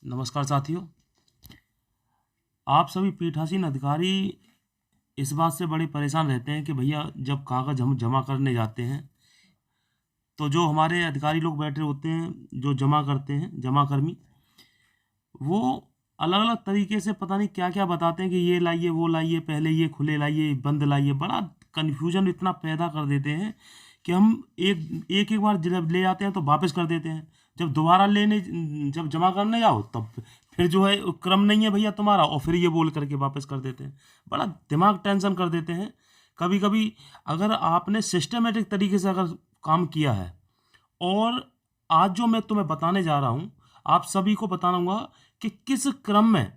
नमस्कार साथियों। आप सभी पीठासीन अधिकारी इस बात से बड़े परेशान रहते हैं कि भैया जब कागज़ हम जमा करने जाते हैं तो जो हमारे अधिकारी लोग बैठे होते हैं जो जमा करते हैं जमा कर्मी, वो अलग अलग तरीके से पता नहीं क्या क्या बताते हैं कि ये लाइए वो लाइए, पहले ये खुले लाइए बंद लाइए। बड़ा कन्फ्यूजन इतना पैदा कर देते हैं कि हम एक एक बार जब ले आते हैं तो वापस कर देते हैं। जब दोबारा लेने जब जमा करने जाओ तब फिर जो है क्रम नहीं है भैया तुम्हारा, और फिर ये बोल करके वापस कर देते हैं। बड़ा दिमाग टेंशन कर देते हैं। कभी कभी अगर आपने सिस्टमेटिक तरीके से अगर काम किया है, और आज जो मैं तुम्हें बताने जा रहा हूँ आप सभी को बताऊंगा कि किस क्रम में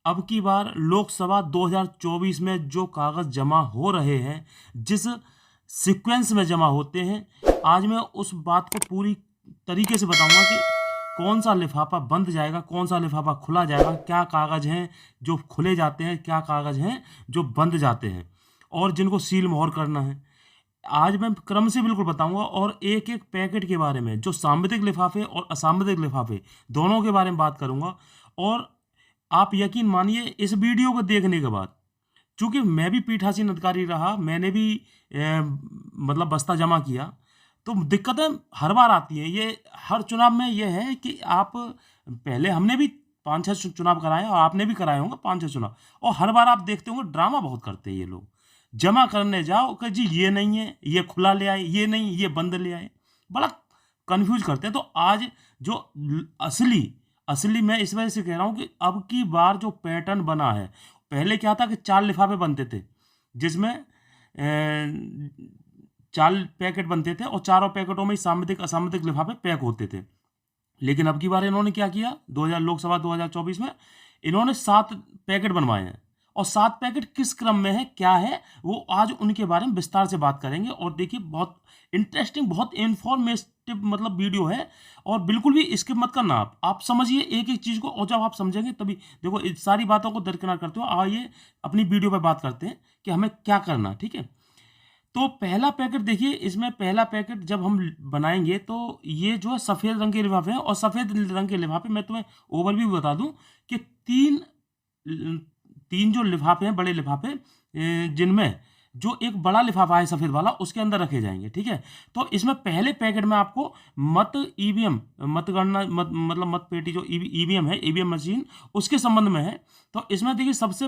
अब की बार लोकसभा 2024 में जो कागज जमा हो रहे हैं, जिस सीक्वेंस में जमा होते हैं, आज मैं उस बात को पूरी तरीके से बताऊंगा कि कौन सा लिफाफा बंद जाएगा, कौन सा लिफाफा खुला जाएगा, क्या कागज हैं जो खुले जाते हैं, क्या कागज हैं जो बंद जाते हैं, और जिनको सील मोहर करना है। आज मैं क्रम से बिल्कुल बताऊंगा, और एक एक पैकेट के बारे में, जो सांविधिक लिफाफे और असांविधिक लिफाफे दोनों के बारे में बात करूंगा। और आप यकीन मानिए इस वीडियो को देखने के बाद, चूंकि मैं भी पीठासीन अधिकारी रहा, मैंने भी मतलब बस्ता जमा किया, तो दिक्कतें हर बार आती हैं। ये हर चुनाव में ये है कि आप पहले हमने भी 5-6 चुनाव कराए और आपने भी कराए होंगे 5-6 चुनाव, और हर बार आप देखते होंगे ड्रामा बहुत करते हैं ये लोग। जमा करने जाओ कि जी ये नहीं है, ये खुला ले आए, ये नहीं ये बंद ले आए, बड़ा कंफ्यूज करते हैं। तो आज जो असली असली मैं इस वजह से कह रहा हूँ कि अब की बार जो पैटर्न बना है, पहले क्या था कि 4 लिफाफे बनते थे, जिसमें 4 पैकेट बनते थे और चारों पैकेटों में ही सांविधिक असांविधिक लिफाफे पैक होते थे। लेकिन अब की बार इन्होंने क्या किया, 2000 लोकसभा 2024 में इन्होंने 7 पैकेट बनवाए हैं। और 7 पैकेट किस क्रम में है, क्या है, वो आज उनके बारे में विस्तार से बात करेंगे। और देखिए बहुत इंटरेस्टिंग, बहुत इंफॉर्मेटिव मतलब वीडियो है, और बिल्कुल भी स्किप मत करना। आप समझिए एक एक चीज़ को, और जब आप समझेंगे तभी देखो इस सारी बातों को दरकिनार करते हो आइए अपनी वीडियो पर बात करते हैं कि हमें क्या करना। ठीक है, तो पहला पैकेट देखिए, इसमें पहला पैकेट जब हम बनाएंगे तो ये जो है सफ़ेद रंग के लिफाफे हैं। और सफ़ेद रंग के लिफाफे मैं तुम्हें ओवरव्यू बता दूं कि तीन जो लिफाफे हैं, बड़े लिफाफे, जिनमें जो एक बड़ा लिफाफा है सफ़ेद वाला, उसके अंदर रखे जाएंगे। ठीक है, तो इसमें पहले पैकेट में आपको मत ईवीएम मतगणना मतलब मत पेटी जो ईवीएम है, ईवीएम मशीन, उसके संबंध में है। तो इसमें देखिए सबसे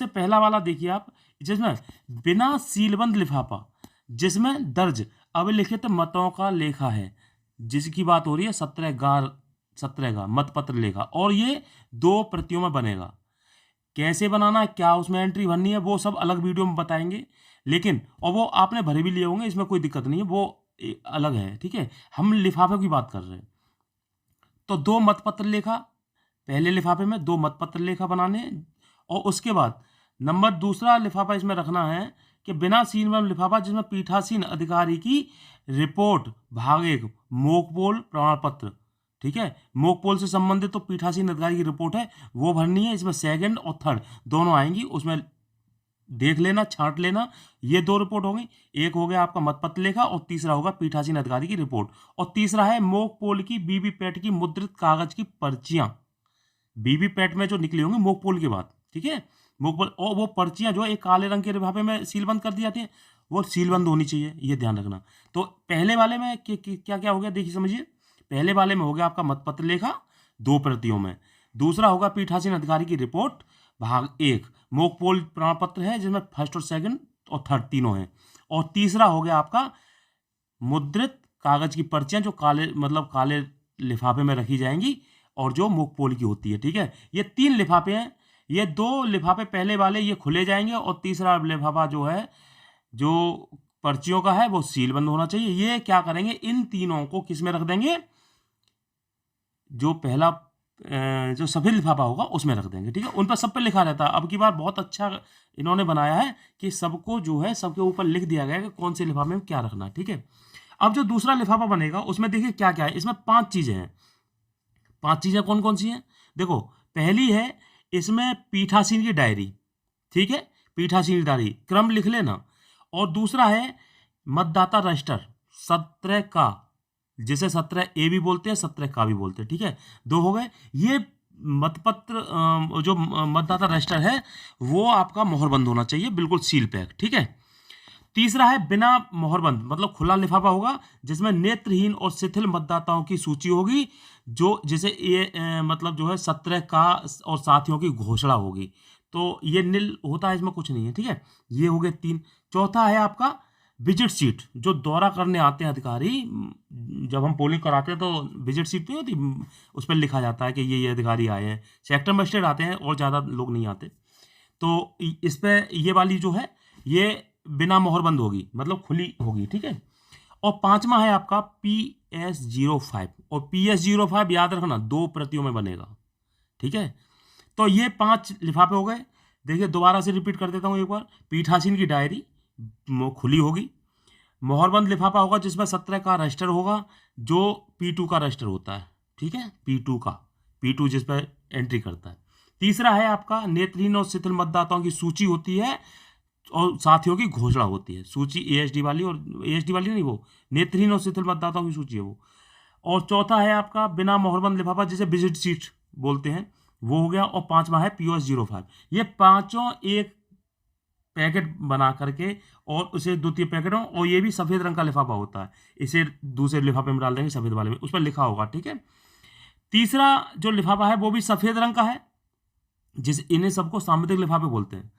पहला वाला देखिए आप, जिसमें बिना सीलबंद लिफाफा, जिसमें दर्ज अभिलिखित मतों का लेखा है, जिसकी बात हो रही है 17 मतपत्र लेखा, और ये 2 प्रतियों में बनेगा। कैसे बनाना है, क्या उसमें एंट्री भरनी है, वो सब अलग वीडियो में बताएंगे। लेकिन और वो आपने भरे भी लिए होंगे, इसमें कोई दिक्कत नहीं है, वो अलग है। ठीक है, हम लिफाफे की बात कर रहे हैं। तो 2 मतपत्र लेखा, पहले लिफाफे में 2 मतपत्र लेखा बनाने हैं। और उसके बाद नंबर दूसरा लिफाफा इसमें रखना है कि बिना सीलबंद लिफाफा, जिसमें पीठासीन अधिकारी की रिपोर्ट भाग 1 मोकपोल प्रमाण पत्र। ठीक है, मोकपोल से संबंधित तो पीठासीन अधिकारी की रिपोर्ट है, वो भरनी है। इसमें सेकंड और थर्ड दोनों आएंगी, उसमें देख लेना, छांट लेना। ये 2 रिपोर्ट हो गई, एक हो गया आपका मतपत्र लेखा, और तीसरा होगा पीठासीन अधिकारी की रिपोर्ट। और तीसरा है मोकपोल की वीवीपैट की मुद्रित कागज की पर्चियां, वीवीपैट में जो निकली होंगी मोकपोल के बाद। ठीक है, मोकपोल, और वो पर्चियां जो एक काले रंग के लिफाफे में सीलबंद कर दी जाती है, वो सीलबंद होनी चाहिए, ये ध्यान रखना। तो पहले वाले में क्या क्या हो गया देखिए समझिए। पहले वाले में हो गया आपका मतपत्र लेखा 2 प्रतियों में, दूसरा होगा पीठासीन अधिकारी की रिपोर्ट भाग 1 मोकपोल प्रमाण पत्र है, जिसमें फर्स्ट और सेकंड और थर्ड तीनों हैं, और तीसरा हो गया आपका मुद्रित कागज की पर्चियां, जो काले लिफाफे में रखी जाएंगी और जो मोकपोल की होती है। ठीक है, ये 3 लिफाफे हैं। ये 2 लिफाफे पहले वाले ये खुले जाएंगे, और तीसरा लिफाफा जो है, जो पर्चियों का है, वो सीलबंद होना चाहिए। ये क्या करेंगे, इन तीनों को किस में रख देंगे, जो पहला जो सफेद लिफाफा होगा उसमें रख देंगे। ठीक है, उन पर सब पे लिखा रहता है। अब की बार बहुत अच्छा इन्होंने बनाया है कि सबको जो है सबके ऊपर लिख दिया गया है कि कौन से लिफाफे में क्या रखना है। ठीक है, अब जो दूसरा लिफाफा बनेगा उसमें देखिए क्या क्या है। इसमें 5 चीजें हैं। 5 चीजें कौन कौन सी हैं, देखो। पहली है इसमें पीठासीन की डायरी। ठीक है, पीठासीन की डायरी क्रम लिख लेना। और दूसरा है मतदाता रजिस्टर 17 का, जिसे 17A भी बोलते हैं, 17K भी बोलते हैं, ठीक है। 2 हो गए। ये मतपत्र जो मतदाता रजिस्टर है वो आपका मोहरबंद होना चाहिए, बिल्कुल सील पैक, ठीक है। तीसरा है बिना मोहरबंद, मतलब खुला लिफाफा होगा जिसमें नेत्रहीन और शिथिल मतदाताओं की सूची होगी, जो जिसे ये मतलब जो है 17K और साथियों की घोषणा होगी। तो ये नील होता है, इसमें कुछ नहीं है, ठीक है। ये हो गए 3। चौथा है आपका विजिट सीट, जो दौरा करने आते हैं अधिकारी। जब हम पोलिंग कराते हैं तो विजिट सीट नहीं होती, उस पर लिखा जाता है कि ये अधिकारी आए हैं। सेक्टर मजिस्ट्रेट आते हैं और ज़्यादा लोग नहीं आते। तो इस पे ये वाली जो है ये बिना मोहरबंद होगी, मतलब खुली होगी, ठीक है। और पांचवा है आपका PS05, और PS05 याद रखना 2 प्रतियों में बनेगा, ठीक है। तो ये 5 लिफाफे हो गए। देखिए दोबारा से रिपीट कर देता हूँ एक बार। पीठासीन की डायरी खुली होगी। मोहरबंद लिफाफा होगा जिसमें 17 रजिस्टर होगा, जो P2 का रजिस्टर होता है, ठीक है। P2 जिस पर एंट्री करता है। तीसरा है आपका नेत्रहीन और शिथिल मतदाताओं की सूची होती है और साथियों की घोषणा होती है। सूची ASD वाली, और ASD वाली नहीं, वो नेत्रहीन और शिथिल मतदाताओं की सूची है वो। और चौथा है आपका बिना मोहरबंद लिफाफा, जिसे विजिट सीट बोलते हैं, वो हो गया। और पांचवा है PS05। ये पांचों एक पैकेट बना करके और उसे द्वितीय पैकेटों, और ये भी सफेद रंग का लिफाफा होता है, इसे दूसरे लिफाफे में डाल देंगे, सफेद वाले में, उस पर लिखा होगा, ठीक है। तीसरा जो लिफाफा है वो भी सफेद रंग का है, इन्हें सबको सामुदायिक लिफाफे बोलते हैं।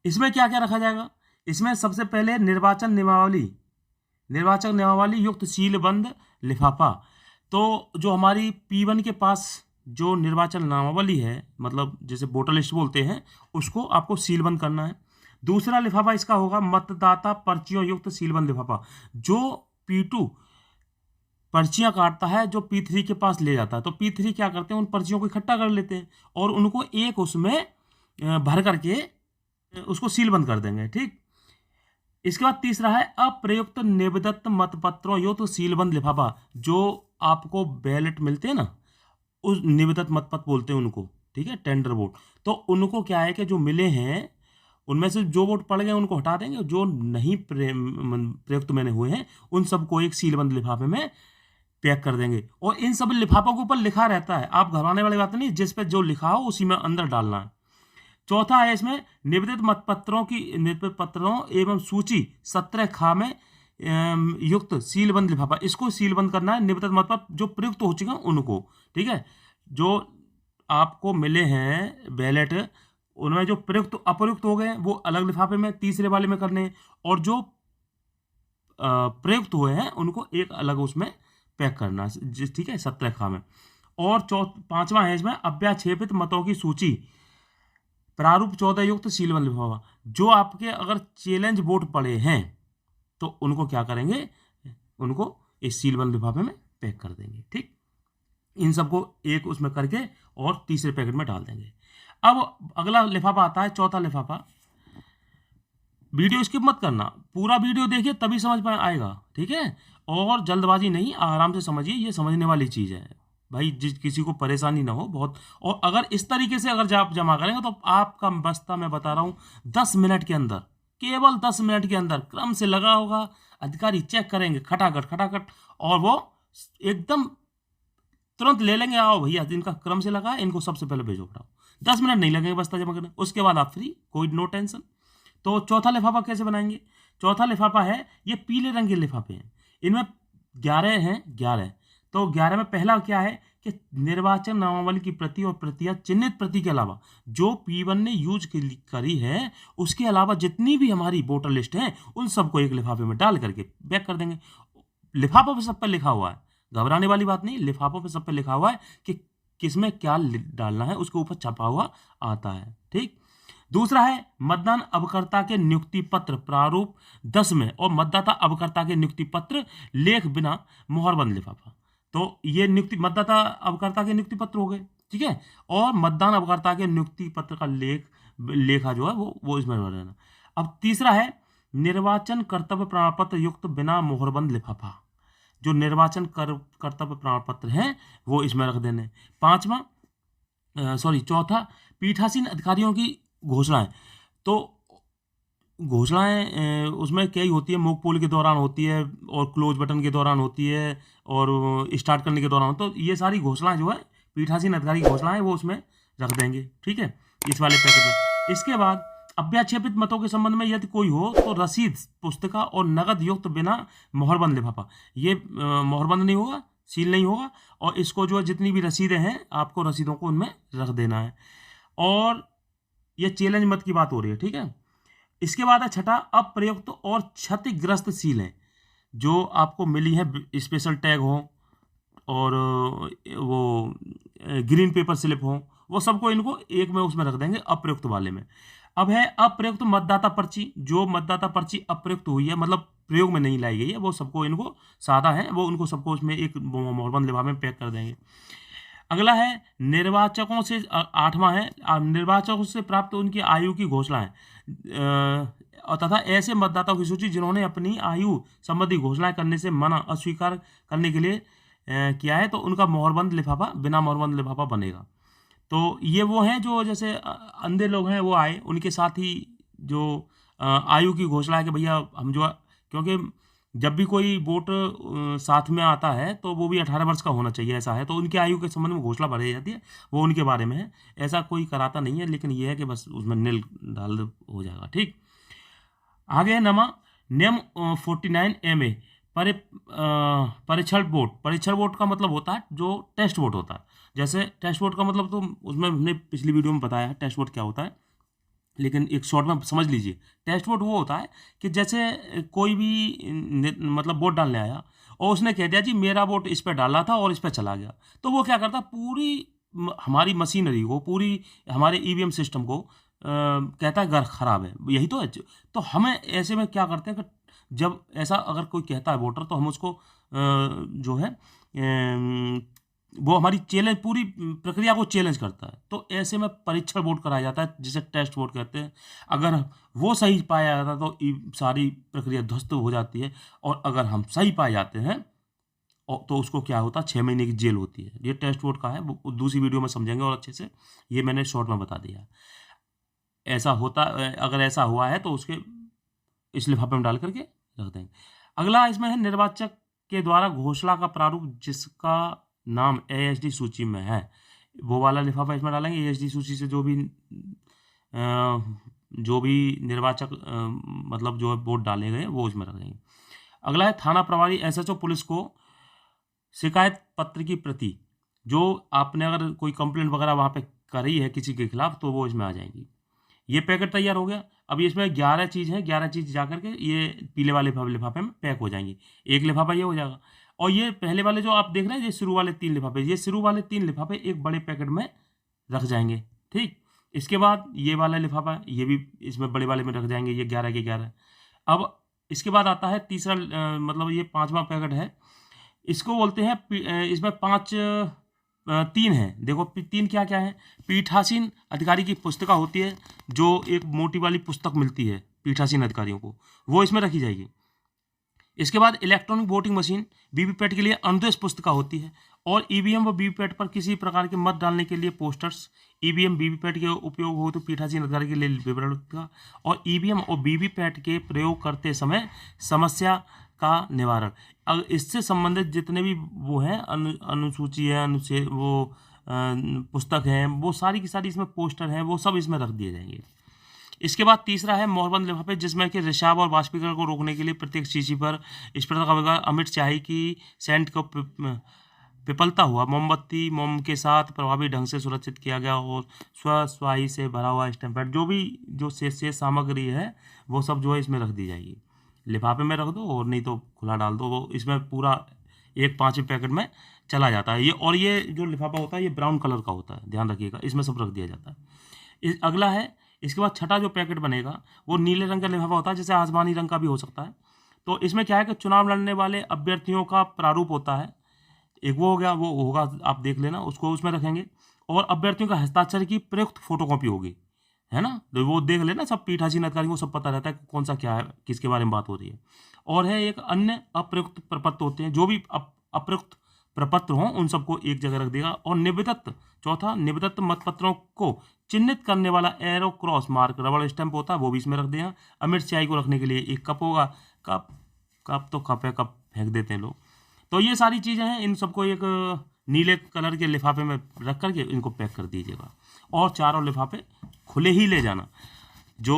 इसमें क्या क्या रखा जाएगा? इसमें सबसे पहले निर्वाचन नियमावली युक्त सीलबंद लिफाफा। तो जो हमारी P1 के पास जो निर्वाचन नामावली है, मतलब जैसे वोटर लिस्ट बोलते हैं, उसको आपको सीलबंद करना है। दूसरा लिफाफा इसका होगा मतदाता पर्चियों युक्त सीलबंद लिफाफा, जो P2 पर्चियां काटता है, जो P3 के पास ले जाता है। तो P3 क्या करते हैं, उन पर्चियों को इकट्ठा कर लेते हैं और उनको एक उसमें भर करके उसको सीलबंद कर देंगे, ठीक। इसके बाद तीसरा है अप्रयुक्त निबद्धत मतपत्रों युक्त सीलबंद लिफाफा। जो आपको बैलेट मिलते हैं ना, उस निबद्धत मतपत्र बोलते हैं उनको, ठीक है, टेंडर वोट। तो उनको क्या है कि जो मिले हैं उनमें से जो वोट पड़ गए उनको हटा देंगे, जो नहीं प्रयुक्त मैंने हुए हैं उन सबको एक सीलबंद लिफाफे में पैक कर देंगे। और इन सब लिफाफों के ऊपर लिखा रहता है, आप घबराने वाली बात नहीं, जिस पे जो लिखा हो उसी में अंदर डालना है। चौथा है इसमें निबद्धित मतपत्रों एवं सूची 17K में युक्त सीलबंद लिफाफा। इसको सीलबंद करना है, निबद्धित मतपत्र जो प्रयुक्त हो चुके हैं उनको, ठीक है। जो आपको मिले हैं बैलेट, उनमें जो प्रयुक्त अप्रयुक्त हो गए वो अलग लिफाफे में तीसरे वाले में करने हैं, और जो प्रयुक्त हुए हैं उनको एक अलग उसमें पैक करना है, ठीक है, 17K में। और पांचवा है इसमें अव्याक्षेपित मतों की सूची प्रारूप 14 युक्त सीलबंद लिफाफा। जो आपके अगर चैलेंज वोट पड़े हैं तो उनको क्या करेंगे, उनको इस सीलबंद लिफाफे में पैक कर देंगे, ठीक। इन सबको एक उसमें करके और तीसरे पैकेट में डाल देंगे। अब अगला लिफाफा आता है, चौथा लिफाफा। वीडियो स्किप मत करना, पूरा वीडियो देखिए तभी समझ में आएगा, ठीक है। और जल्दबाजी नहीं, आराम से समझिए, ये समझने वाली चीज़ है भाई, जिस किसी को परेशानी ना हो बहुत। और अगर इस तरीके से अगर आप जमा करेंगे तो आपका बस्ता, मैं बता रहा हूँ, 10 मिनट के अंदर, केवल 10 मिनट के अंदर क्रम से लगा होगा, अधिकारी चेक करेंगे खटाखट, और वो एकदम तुरंत ले लेंगे, आओ भैया जिनका क्रम से लगा है इनको सबसे पहले भेजो, उठाओ। 10 मिनट नहीं लगेंगे बस्ता जमा करने, उसके बाद आप फ्री, कोई नो टेंशन। तो चौथा लिफाफा कैसे बनाएंगे? चौथा लिफाफा है, ये पीले रंग के लिफाफे हैं, इनमें 11 हैं, 11। तो 11 में पहला क्या है कि निर्वाचन नामावली की प्रति और प्रतियां चिन्हित प्रति के अलावा जो P1 ने यूज करी है, उसके अलावा जितनी भी हमारी वोटर लिस्ट है उन सबको एक लिफाफे में डाल करके पैक कर देंगे। लिफाफों पे सब पर लिखा हुआ है, घबराने वाली बात नहीं, लिफाफों पे सब पे लिखा हुआ है कि किसमें क्या डालना है, उसके ऊपर छपा हुआ आता है, ठीक। दूसरा है मतदान अभिकर्ता के नियुक्ति पत्र प्रारूप 10 में और मतदाता अभिकर्ता के नियुक्ति पत्र लेख बिना मोहरबंद लिफाफा। तो ये मतदाता अभिकर्ता के नियुक्ति पत्र हो गए, ठीक है। और मतदान अभिकर्ता के नियुक्ति पत्र का लेखा जो है वो इसमें रहना। अब तीसरा है निर्वाचन कर्तव्य प्रमाण पत्र युक्त बिना मोहरबंद लिफाफा। जो निर्वाचन कर्तव्य प्रमाण पत्र हैं वो इसमें रख देने। चौथा पीठासीन अधिकारियों की घोषणाएं। तो घोषणाएं उसमें क्या ही होती है, मॉक पोल के दौरान होती है और क्लोज बटन के दौरान होती है और स्टार्ट करने के दौरान, तो ये सारी घोषणाएं जो है पीठासीन अधिकारी की घोषणाएं वो उसमें रख देंगे, ठीक है, इस वाले पैकेट में। इसके बाद अव्याक्षेपित मतों के संबंध में यदि कोई हो तो रसीद पुस्तिका और नगद युक्त बिना मोहरबंद लिफाफा, ये मोहरबंद नहीं होगा, सील नहीं होगा, और इसको जो है जितनी भी रसीदें हैं आपको रसीदों को उनमें रख देना है। और ये चैलेंज मत की बात हो रही है, ठीक है। इसके बाद है छठा, अप्रयुक्त और क्षतिग्रस्त सीलें जो आपको मिली है, स्पेशल टैग हो और वो ग्रीन पेपर स्लिप हो, वो सबको इनको एक में उसमें रख देंगे अप्रयुक्त वाले में। अब है अप्रयुक्त मतदाता पर्ची, जो मतदाता पर्ची अप्रयुक्त हुई है, मतलब प्रयोग में नहीं लाई गई है, वो सबको इनको सादा है वो उनको सबको उसमें एक मोहरबंद लिफाफे में पैक कर देंगे। अगला है निर्वाचकों से, आठवां है निर्वाचकों से प्राप्त उनकी आयु की घोषणाएं और तथा ऐसे मतदाताओं की सूची जिन्होंने अपनी आयु संबंधी घोषणाएं करने से मना अस्वीकार करने के लिए किया है, तो उनका मोहरबंद लिफाफा, बिना मोहरबंद लिफाफा बनेगा। तो ये वो हैं जो जैसे अंधे लोग हैं वो आए, उनके साथ ही जो आयु की घोषणा है कि भैया हम जो, क्योंकि जब भी कोई वोट साथ में आता है तो वो भी 18 वर्ष का होना चाहिए, ऐसा है, तो उनकी आयु के संबंध में घोषणा भरी जाती है, वो उनके बारे में है। ऐसा कोई कराता नहीं है, लेकिन ये है कि बस उसमें नील डाल हो जाएगा, ठीक। आगे है नियम 49 परीक्षण वोट। परीक्षण वोट का मतलब होता है जो टेस्ट वोट होता है। जैसे टेस्ट वोट का मतलब तो उसमें हमने पिछली वीडियो में बताया है टेस्ट वोट क्या होता है, लेकिन एक शॉर्ट में समझ लीजिए। टेस्ट वोट वो होता है कि जैसे कोई भी मतलब वोट डालने आया और उसने कह दिया जी मेरा वोट इस पर डाला था और इस पर चला गया, तो वो क्या करता, पूरी हमारी मशीनरी को, पूरी हमारे ईवीएम सिस्टम को कहता है घर खराब है, यही तो है। तो हमें ऐसे में क्या करते हैं कि जब ऐसा अगर कोई कहता है वोटर, तो हम उसको जो है वो हमारी चैलेंज, पूरी प्रक्रिया को चैलेंज करता है। तो ऐसे में परीक्षण वोट कराया जाता है जिसे टेस्ट वोट कहते हैं। अगर वो सही पाया जाता है तो सारी प्रक्रिया ध्वस्त हो जाती है, और अगर हम सही पाए जाते हैं तो उसको क्या होता है, 6 महीने की जेल होती है। ये टेस्ट वोट का है, वो दूसरी वीडियो में समझेंगे और अच्छे से, ये मैंने शॉर्ट में बता दिया। ऐसा होता, अगर ऐसा हुआ है तो उसके इस लिफाफे में डाल करके रख देंगे। अगला इसमें है निर्वाचक के द्वारा घोषणा का प्रारूप जिसका नाम एएसडी सूची में है, वो वाला लिफाफा इसमें डालेंगे। एएसडी सूची से जो भी निर्वाचक मतलब जो वोट डाले गए वो इसमें रख देंगे। अगला है थाना प्रभारी एसएचओ पुलिस को शिकायत पत्र की प्रति, जो आपने अगर कोई कंप्लेंट वगैरह वहाँ पे करी है किसी के खिलाफ, तो वो इसमें आ जाएंगी। ये पैकेट तैयार हो गया। अब इसमें 11 चीज़ है, 11 चीज़ जा करके ये पीले वाले लिफाफे में पैक हो जाएंगी। एक लिफाफा ये हो जाएगा, और ये पहले वाले जो आप देख रहे हैं ये शुरू वाले 3 लिफाफे, ये शुरू वाले 3 लिफाफे एक बड़े पैकेट में रख जाएंगे, ठीक। इसके बाद ये वाला लिफाफा, ये भी इसमें बड़े वाले में रख जाएंगे, ये 11 के 11। अब इसके बाद आता है तीसरा, मतलब ये 5वां पैकेट है, इसको बोलते हैं इसमें 3 है। देखो 3 क्या क्या है। पीठासीन अधिकारी की पुस्तिका होती है, जो एक मोटी वाली पुस्तक मिलती है पीठासीन अधिकारियों को, वो इसमें रखी जाएगी। इसके बाद इलेक्ट्रॉनिक वोटिंग मशीन वीवीपैट के लिए अनुदेश पुस्तिका होती है, और ईवीएम व वीवीपैट पर किसी प्रकार के मत डालने के लिए पोस्टर्स, ईवीएम वीवीपैट के उपयोग हो तो पीठासीन अधिकारी के लिए विवरण का, और ईवीएम और वीवीपैट के प्रयोग करते समय समस्या का निवारण। इससे संबंधित जितने भी वो हैं अनुसूची है, अनुच्छेद, वो पुस्तक हैं, वो सारी की सारी इसमें पोस्टर हैं, वो सब इसमें रख दिए जाएंगे। इसके बाद तीसरा है मोहरबंद लिफाफे, जिसमें कि रिसाव और वाष्पीकरण को रोकने के लिए प्रत्येक शीशी पर इस प्रकार का अमिट स्याही की सेंट को पिपलता हुआ मोमबत्ती मोम के साथ प्रभावी ढंग से सुरक्षित किया गया और स्याही से भरा हुआ स्टैम्प पैड, जो भी जो शेष सामग्री है वो सब जो है इसमें रख दी जाएगी। लिफाफे में रख दो, और नहीं तो खुला डाल दो, वो इसमें पूरा एक 5वें पैकेट में चला जाता है। ये जो लिफाफा होता है ये ब्राउन कलर का होता है, ध्यान रखिएगा, इसमें सब रख दिया जाता है। अगला है, इसके बाद छठा जो पैकेट बनेगा वो नीले रंग का लिफाफा होता है, जैसे आसमानी रंग का भी हो सकता है। तो इसमें क्या है कि चुनाव लड़ने वाले अभ्यर्थियों का प्रारूप होता है, एक वो हो गया, वो होगा आप देख लेना, उसको उसमें रखेंगे। और अभ्यर्थियों का हस्ताक्षर की प्रयुक्त फोटोकॉपी होगी, है ना, तो वो देख लेना, सब पीठासीन अधिकारी को सब पता रहता है कौन सा क्या है, किसके बारे में बात हो रही है। और है एक अन्य अप्रयुक्त प्रपत्र होते हैं, जो भी अप्रयुक्त प्रपत्र हों उन सबको एक जगह रख देगा। और निबद्ध, चौथा, निबद्ध मतपत्रों को चिन्हित करने वाला एरो क्रॉस मार्क रबड़ स्टैंप होता है वो भी इसमें रख देगा। अमृत स्याही को रखने के लिए एक कप होगा। कप कप तो कप है, कप फेंक देते हैं लोग। तो ये सारी चीज़ें हैं, इन सबको एक नीले कलर के लिफाफे में रख करके इनको पैक कर दीजिएगा। और चारों लिफाफे खुले ही ले जाना, जो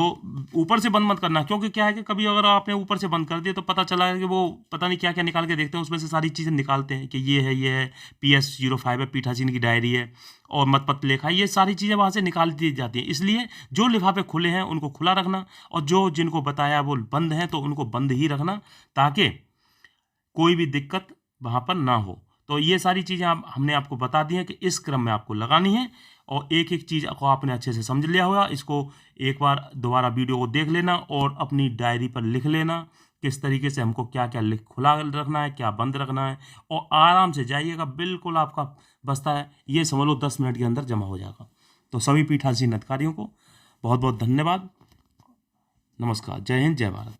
ऊपर से बंद मत करना, क्योंकि क्या है कि कभी अगर आपने ऊपर से बंद कर दिया तो पता चला है कि वो पता नहीं क्या क्या निकाल के देखते हैं, उसमें से सारी चीज़ें निकालते हैं कि ये है PS05 है, पीठासीन की डायरी है और मतपत्र लेखा, ये सारी चीज़ें वहाँ से निकाल दी जाती हैं। इसलिए जो लिफाफे खुले हैं उनको खुला रखना, और जो जिनको बताया वो बंद हैं तो उनको बंद ही रखना, ताकि कोई भी दिक्कत वहाँ पर ना हो। तो ये सारी चीज़ें हमने आपको बता दी हैं कि इस क्रम में आपको लगानी है, और एक एक चीज़ को आपने अच्छे से समझ लिया होगा। इसको एक बार दोबारा वीडियो को देख लेना और अपनी डायरी पर लिख लेना किस तरीके से हमको क्या क्या खुला रखना है, क्या बंद रखना है, और आराम से जाइएगा। बिल्कुल आपका बस्ता है ये समझ लो 10 मिनट के अंदर जमा हो जाएगा। तो सभी पीठासीन अधिकारियों को बहुत बहुत धन्यवाद। नमस्कार। जय हिंद, जय भारत।